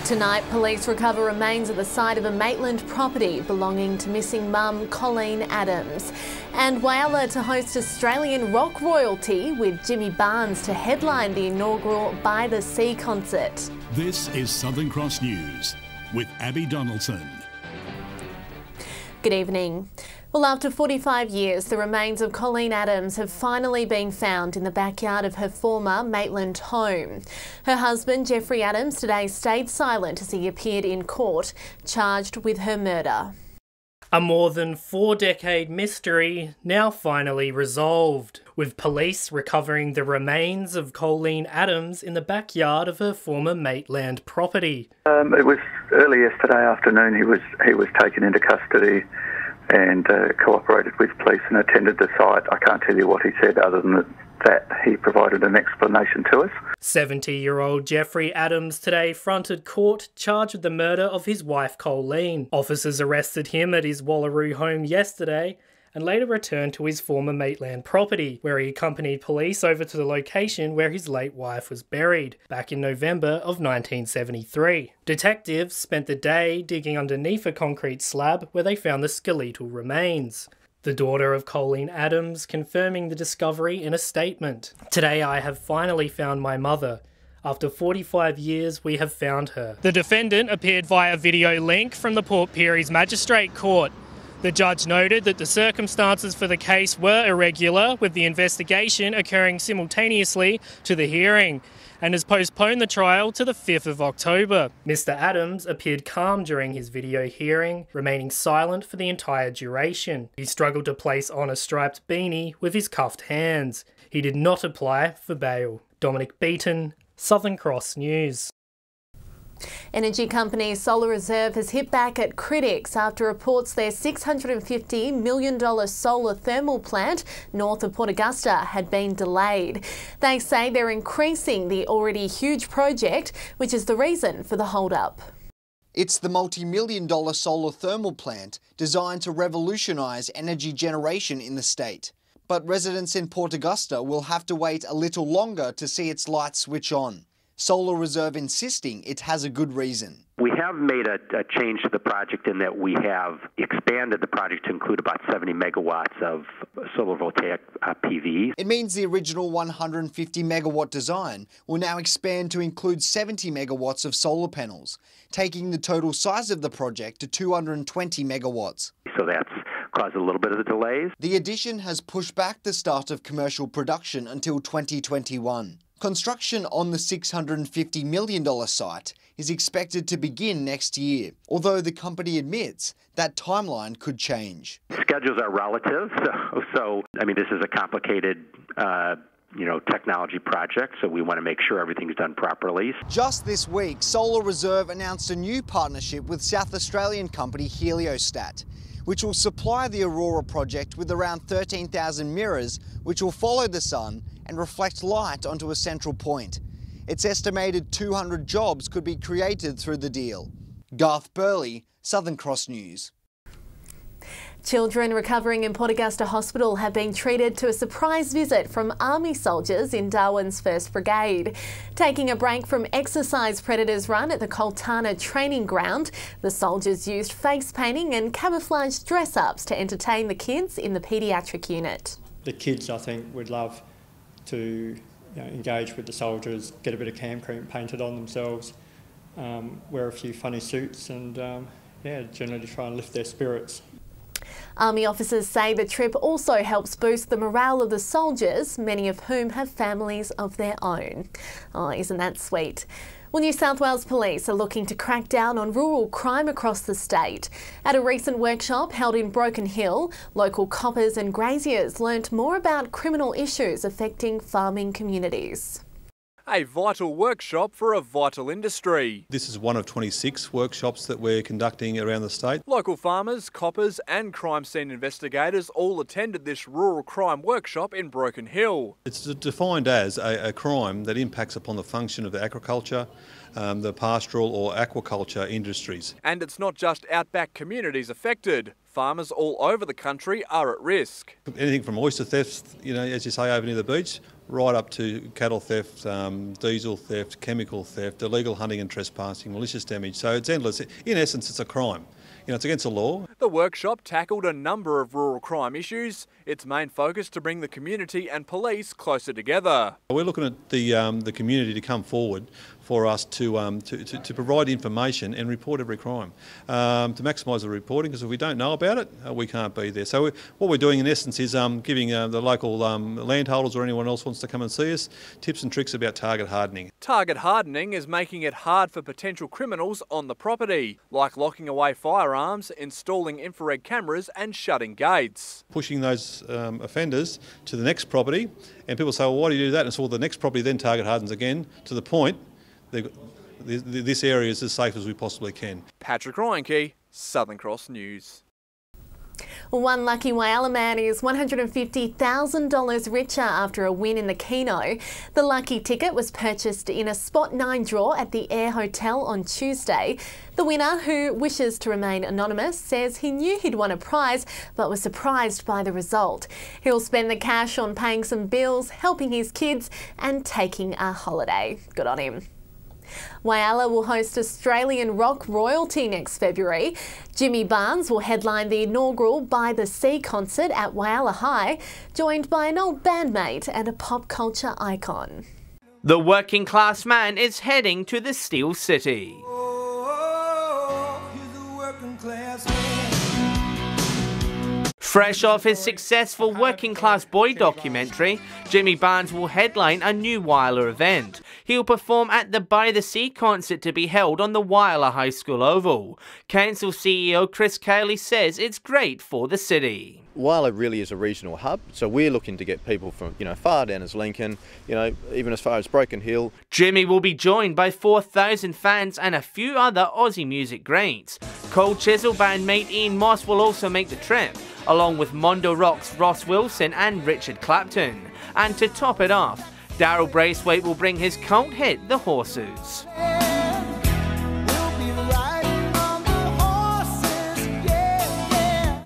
Tonight, police recover remains at the site of a Maitland property belonging to missing mum Colleen Adams. And Whyalla to host Australian rock royalty with Jimmy Barnes to headline the inaugural By the Sea concert. This is Southern Cross News with Abby Donaldson. Good evening. Well, after 45 years, the remains of Colleen Adams have finally been found in the backyard of her former Maitland home. Her husband, Jeffrey Adams, today stayed silent as he appeared in court, charged with her murder. A more than 4-decade mystery now finally resolved, with police recovering the remains of Colleen Adams in the backyard of her former Maitland property. It was early yesterday afternoon. He was taken into custody and cooperated with police and attended the site. I can't tell you what he said other than that he provided an explanation to us. 70-year-old Jeffrey Adams today fronted court charged with the murder of his wife Colleen. Officers arrested him at his Wallaroo home yesterday and later returned to his former Maitland property, where he accompanied police over to the location where his late wife was buried, back in November of 1973. Detectives spent the day digging underneath a concrete slab where they found the skeletal remains. The daughter of Colleen Adams confirming the discovery in a statement. "Today I have finally found my mother. After 45 years, we have found her." The defendant appeared via video link from the Port Pieris Magistrate Court. The judge noted that the circumstances for the case were irregular, with the investigation occurring simultaneously to the hearing, and has postponed the trial to the 5th of October. Mr. Adams appeared calm during his video hearing, remaining silent for the entire duration. He struggled to place on a striped beanie with his cuffed hands. He did not apply for bail. Dominic Beaton, Southern Cross News. Energy company Solar Reserve has hit back at critics after reports their $650 million solar thermal plant north of Port Augusta had been delayed. They say they're increasing the already huge project, which is the reason for the hold-up. It's the multi-million-dollar solar thermal plant designed to revolutionise energy generation in the state. But residents in Port Augusta will have to wait a little longer to see its lights switch on. Solar Reserve insisting it has a good reason. We have made a change to the project in that we have expanded the project to include about 70 megawatts of solar voltaic PV. It means the original 150 megawatt design will now expand to include 70 megawatts of solar panels, taking the total size of the project to 220 megawatts. So that's caused a little bit of the delays. The addition has pushed back the start of commercial production until 2021. Construction on the $650 million site is expected to begin next year, although the company admits that timeline could change. Schedules are relative, so this is a complicated technology project, so we want to make sure everything's done properly. Just this week, Solar Reserve announced a new partnership with South Australian company Heliostat, which will supply the Aurora project with around 13,000 mirrors, which will follow the sun and reflect light onto a central point. It's estimated 200 jobs could be created through the deal. Garth Burley, Southern Cross News. Children recovering in Port Augusta Hospital have been treated to a surprise visit from Army soldiers in Darwin's 1st Brigade. Taking a break from exercise Predators run at the Coltana training ground, the soldiers used face painting and camouflage dress-ups to entertain the kids in the paediatric unit. The kids, I think, would love to engage with the soldiers, get a bit of cam cream painted on themselves, wear a few funny suits and generally try and lift their spirits. Army officers say the trip also helps boost the morale of the soldiers, many of whom have families of their own. Oh, isn't that sweet? Well, New South Wales Police are looking to crack down on rural crime across the state. At a recent workshop held in Broken Hill, local coppers and graziers learnt more about criminal issues affecting farming communities. A vital workshop for a vital industry. This is one of 26 workshops that we're conducting around the state. Local farmers, coppers and crime scene investigators all attended this rural crime workshop in Broken Hill. It's defined as a crime that impacts upon the function of the agriculture, the pastoral or aquaculture industries. And it's not just outback communities affected. Farmers all over the country are at risk. Anything from oyster theft, as you say, over near the beach, right up to cattle theft, diesel theft, chemical theft, illegal hunting and trespassing, malicious damage. So it's endless. In essence, it's a crime. You know, it's against the law. The workshop tackled a number of rural crime issues, its main focus to bring the community and police closer together. We're looking at the community to come forward for us to provide information and report every crime, to maximise the reporting, because if we don't know about it, we can't be there. So what we're doing in essence is giving the local landholders or anyone else wants to come and see us tips and tricks about target hardening. Target hardening is making it hard for potential criminals on the property, like locking away firearms, installing infrared cameras and shutting gates. Pushing those offenders to the next property, and people say, well, why do you do that? And so the next property then target hardens again, to the point this area is as safe as we possibly can. Patrick Reinke, Southern Cross News. One lucky Whyalla man is $150,000 richer after a win in the Keno. The lucky ticket was purchased in a Spot 9 draw at the Air Hotel on Tuesday. The winner, who wishes to remain anonymous, says he knew he'd won a prize but was surprised by the result. He'll spend the cash on paying some bills, helping his kids and taking a holiday. Good on him. Whyalla will host Australian rock royalty next February. Jimmy Barnes will headline the inaugural By the Sea concert at Whyalla High, joined by an old bandmate and a pop culture icon. The working class man is heading to the Steel City. Fresh off his successful Working Class Boy documentary, Jimmy Barnes will headline a new Whyalla event. He'll perform at the By the Sea concert to be held on the Whyalla High School Oval. Council CEO Chris Cayley says it's great for the city. Whyalla really is a regional hub, so we're looking to get people from, far down as Lincoln, even as far as Broken Hill. Jimmy will be joined by 4,000 fans and a few other Aussie music greats. Cold Chisel bandmate Ian Moss will also make the trip, along with Mondo Rock's Ross Wilson and Richard Clapton. And to top it off, Daryl Braithwaite will bring his cult hit, The Horses.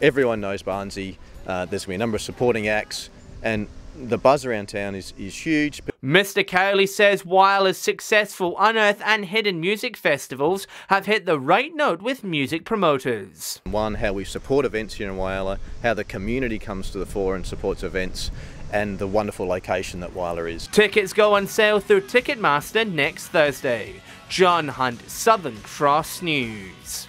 Everyone knows Barnesy, there's going to be a number of supporting acts, and the buzz around town is huge. Mr. Cayley says Whyalla's successful unearthed and hidden music festivals have hit the right note with music promoters. One, how we support events here in Whyalla, how the community comes to the fore and supports events, and the wonderful location that Whyalla is. Tickets go on sale through Ticketmaster next Thursday. John Hunt, Southern Cross News.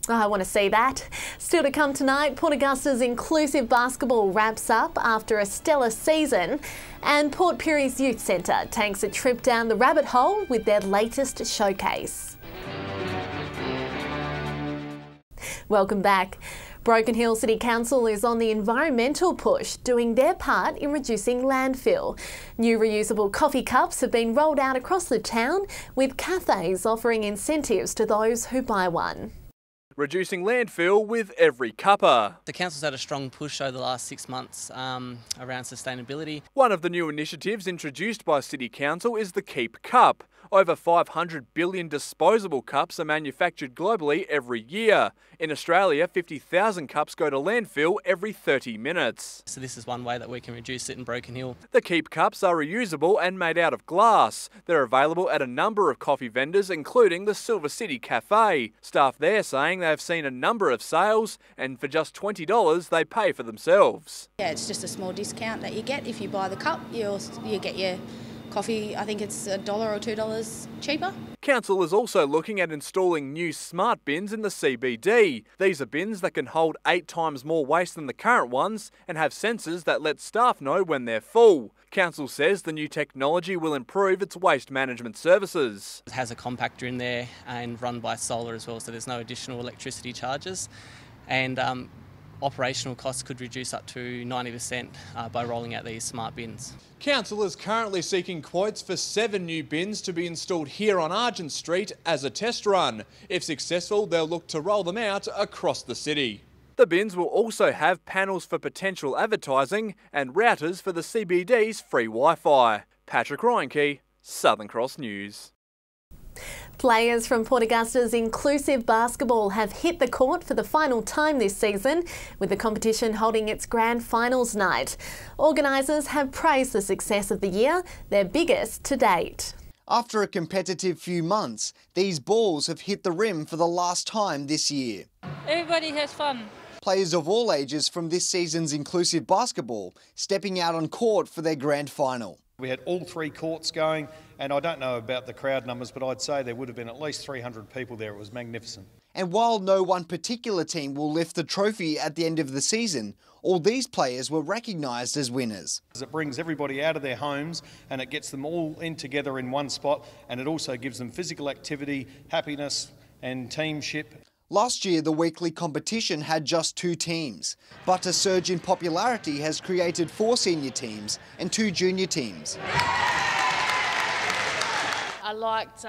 I want to see that. Still to come tonight, Port Augusta's inclusive basketball wraps up after a stellar season, and Port Pirie's Youth Centre takes a trip down the rabbit hole with their latest showcase. Welcome back. Broken Hill City Council is on the environmental push, doing their part in reducing landfill. New reusable coffee cups have been rolled out across the town, with cafes offering incentives to those who buy one. Reducing landfill with every cuppa. The council's had a strong push over the last 6 months around sustainability. One of the new initiatives introduced by City Council is the Keep Cup. Over 500 billion disposable cups are manufactured globally every year. In Australia, 50,000 cups go to landfill every 30 minutes. So this is one way that we can reduce it in Broken Hill. The Keep Cups are reusable and made out of glass. They're available at a number of coffee vendors, including the Silver City Cafe. Staff there saying they've seen a number of sales, and for just $20 they pay for themselves. Yeah, it's just a small discount that you get if you buy the cup. You get your coffee, I think it's $1 or $2 cheaper. Council is also looking at installing new smart bins in the CBD. These are bins that can hold 8 times more waste than the current ones and have sensors that let staff know when they're full. Council says the new technology will improve its waste management services. It has a compactor in there and run by solar as well, so there's no additional electricity charges. And operational costs could reduce up to 90% by rolling out these smart bins. Council is currently seeking quotes for 7 new bins to be installed here on Argent Street as a test run. If successful, they'll look to roll them out across the city. The bins will also have panels for potential advertising and routers for the CBD's free Wi-Fi. Patrick Reinke, Southern Cross News. Players from Port Augusta's Inclusive Basketball have hit the court for the final time this season, with the competition holding its grand finals night. Organisers have praised the success of the year, their biggest to date. After a competitive few months, these balls have hit the rim for the last time this year. Everybody has fun. Players of all ages from this season's Inclusive Basketball stepping out on court for their grand final. We had all three courts going, and I don't know about the crowd numbers, but I'd say there would have been at least 300 people there. It was magnificent. And while no one particular team will lift the trophy at the end of the season, all these players were recognised as winners. It brings everybody out of their homes and it gets them all in together in one spot, and it also gives them physical activity, happiness and teamship. Last year, the weekly competition had just 2 teams, but a surge in popularity has created 4 senior teams and 2 junior teams. I liked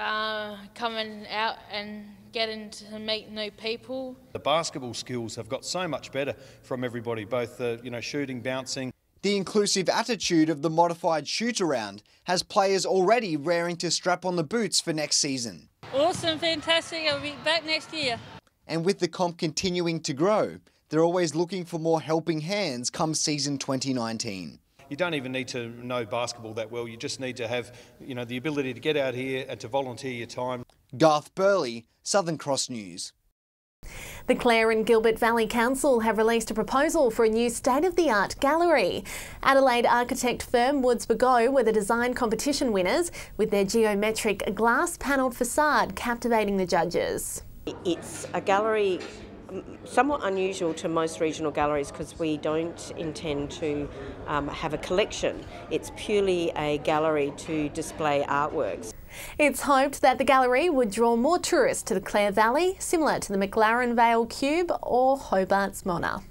coming out and getting to meet new people. The basketball skills have got so much better from everybody, both shooting, bouncing. The inclusive attitude of the modified shoot-around has players already raring to strap on the boots for next season. Awesome, fantastic, I'll be back next year. And with the comp continuing to grow, they're always looking for more helping hands come season 2019. You don't even need to know basketball that well, you just need to have the ability to get out here and to volunteer your time. Garth Burley, Southern Cross News. The Clare and Gilbert Valley Council have released a proposal for a new state-of-the-art gallery. Adelaide architect firm Woods Bagot were the design competition winners, with their geometric glass-panelled facade captivating the judges. It's a gallery somewhat unusual to most regional galleries because we don't intend to have a collection. It's purely a gallery to display artworks. It's hoped that the gallery would draw more tourists to the Clare Valley, similar to the McLaren Vale Cube or Hobart's Mona.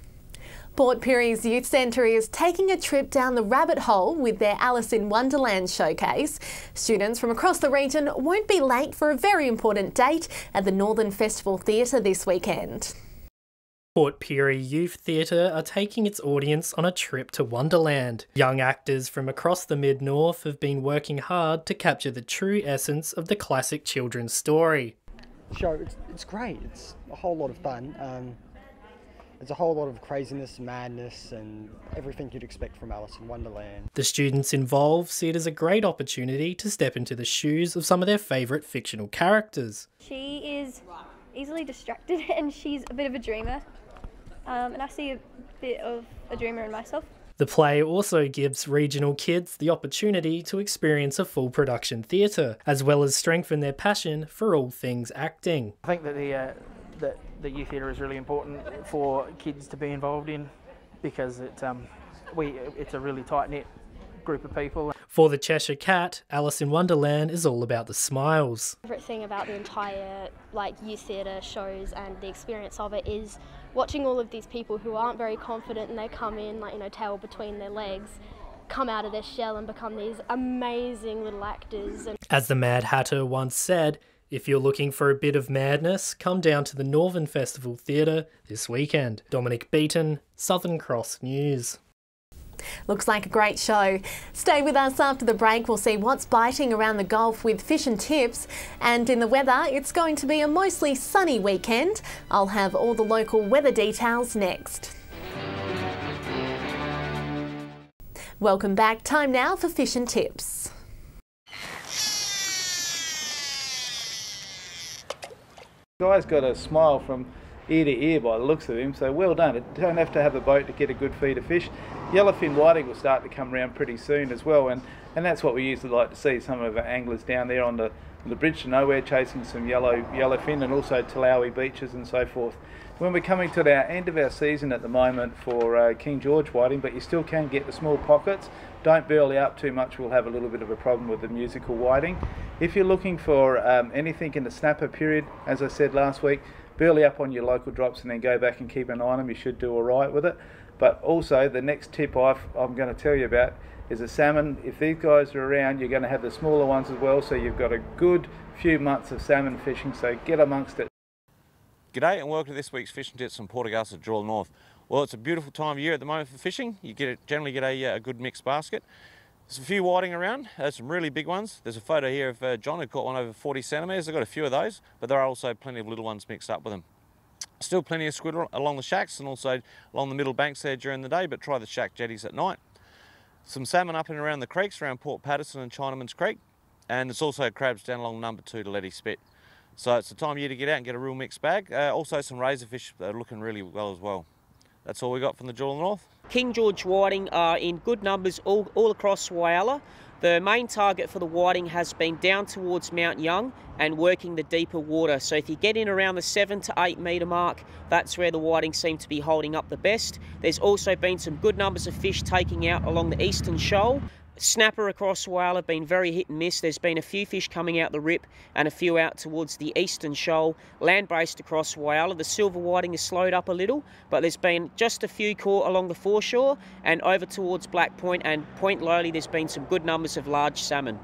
Port Pirie's Youth Centre is taking a trip down the rabbit hole with their Alice in Wonderland showcase. Students from across the region won't be late for a very important date at the Northern Festival Theatre this weekend. Port Pirie Youth Theatre are taking its audience on a trip to Wonderland. Young actors from across the Mid-North have been working hard to capture the true essence of the classic children's story. The show, it's great. It's a whole lot of fun. There's a whole lot of craziness, madness and everything you'd expect from Alice in Wonderland. The students involved see it as a great opportunity to step into the shoes of some of their favourite fictional characters. She is easily distracted and she's a bit of a dreamer. And I see a bit of a dreamer in myself. The play also gives regional kids the opportunity to experience a full production theatre, as well as strengthen their passion for all things acting. I think that the youth theatre is really important for kids to be involved in because it's a really tight-knit group of people. For the Cheshire Cat, Alice in Wonderland is all about the smiles. My favourite thing about the entire youth theatre shows and the experience of it is watching all of these people who aren't very confident and they come in tail between their legs, come out of their shell and become these amazing little actors. As the Mad Hatter once said, if you're looking for a bit of madness, come down to the Northern Festival Theatre this weekend. Dominic Beaton, Southern Cross News. Looks like a great show. Stay with us after the break. We'll see what's biting around the Gulf with Fish and Tips. And in the weather, it's going to be a mostly sunny weekend. I'll have all the local weather details next. Welcome back. Time now for Fish and Tips. The guy's got a smile from ear to ear by the looks of him, so well done. You don't have to have a boat to get a good feed of fish. Yellowfin whiting will start to come around pretty soon as well, and that's what we usually like to see. Some of our anglers down there on the bridge to nowhere chasing some yellowfin and also Talawi beaches and so forth. When we're coming to the end of our season at the moment for King George whiting, but you still can get the small pockets. Don't burley up too much, we'll have a little bit of a problem with the musical whiting. If you're looking for anything in the snapper period, as I said last week, burley up on your local drops and then go back and keep an eye on them. You should do all right with it. But also the next tip I'm going to tell you about is a salmon. If these guys are around, you're going to have the smaller ones as well, so you've got a good few months of salmon fishing, so get amongst it. G'day and welcome to this week's Fish and Tips from Port Augusta, Drilla North. Well, it's a beautiful time of year at the moment for fishing. You generally get a good mixed basket. There's a few whiting around, some really big ones. There's a photo here of John who caught one over 40 centimetres. I've got a few of those, but there are also plenty of little ones mixed up with them. Still plenty of squid along the shacks and also along the middle banks there during the day, but try the shack jetties at night. Some salmon up and around the creeks around Port Patterson and Chinaman's Creek, and there's also crabs down along number 2 to Letty Spit. So it's the time of year to get out and get a real mixed bag. Also some razorfish that are looking really well as well. That's all we got from the Jewel of the North. King George whiting are in good numbers all across Whyalla. The main target for the whiting has been down towards Mount Young and working the deeper water. So if you get in around the 7 to 8 metre mark, that's where the whiting seem to be holding up the best. There's also been some good numbers of fish taking out along the eastern shoal. Snapper across Whyalla have been very hit and miss. There's been a few fish coming out the rip and a few out towards the eastern shoal. Land-based across Whyalla, the silver whiting has slowed up a little, but there's been just a few caught along the foreshore, and over towards Black Point and Point Lowly there's been some good numbers of large salmon.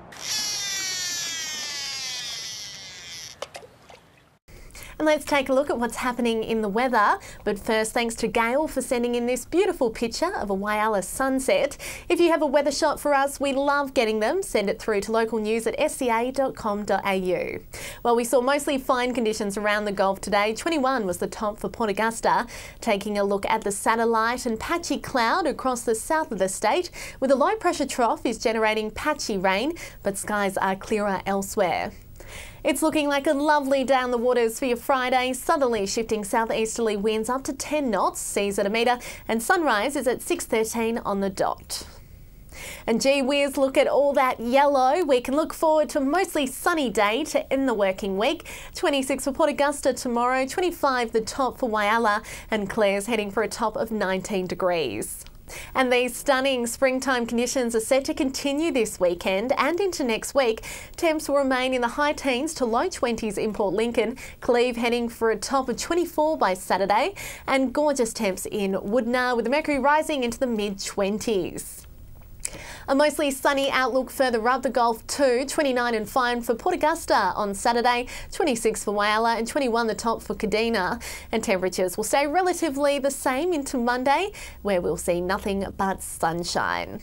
And let's take a look at what's happening in the weather. But first, thanks to Gail for sending in this beautiful picture of a Whyalla sunset. If you have a weather shot for us, we love getting them. Send it through to localnews@sca.com.au. Well, we saw mostly fine conditions around the Gulf today. 21 was the top for Port Augusta. Taking a look at the satellite, and patchy cloud across the south of the state, with a low pressure trough is generating patchy rain, but skies are clearer elsewhere. It's looking like a lovely day on the waters for your Friday. Southerly shifting southeasterly winds up to 10 knots, seas at a metre, and sunrise is at 6:13 on the dot. And gee whiz, look at all that yellow. We can look forward to a mostly sunny day to end the working week. 26 for Port Augusta tomorrow, 25 the top for Whyalla, and Clare's heading for a top of 19 degrees. And these stunning springtime conditions are set to continue this weekend and into next week. Temps will remain in the high teens to low 20s in Port Lincoln. Cleve heading for a top of 24 by Saturday, and gorgeous temps in Woodnar with the mercury rising into the mid-20s. A mostly sunny outlook further up the Gulf too. 29 and fine for Port Augusta on Saturday, 26 for Whyalla and 21 the top for Kadina. And temperatures will stay relatively the same into Monday, where we'll see nothing but sunshine.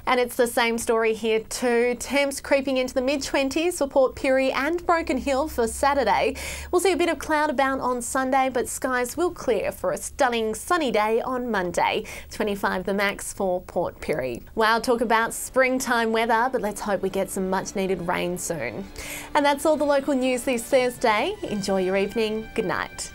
And it's the same story here too. Temps creeping into the mid-20s for Port Pirie and Broken Hill for Saturday. We'll see a bit of cloud about on Sunday, but skies will clear for a stunning sunny day on Monday. 25 the max for Port Pirie. Wow, talk about springtime weather, but let's hope we get some much needed rain soon. And that's all the local news this Thursday. Enjoy your evening. Good night.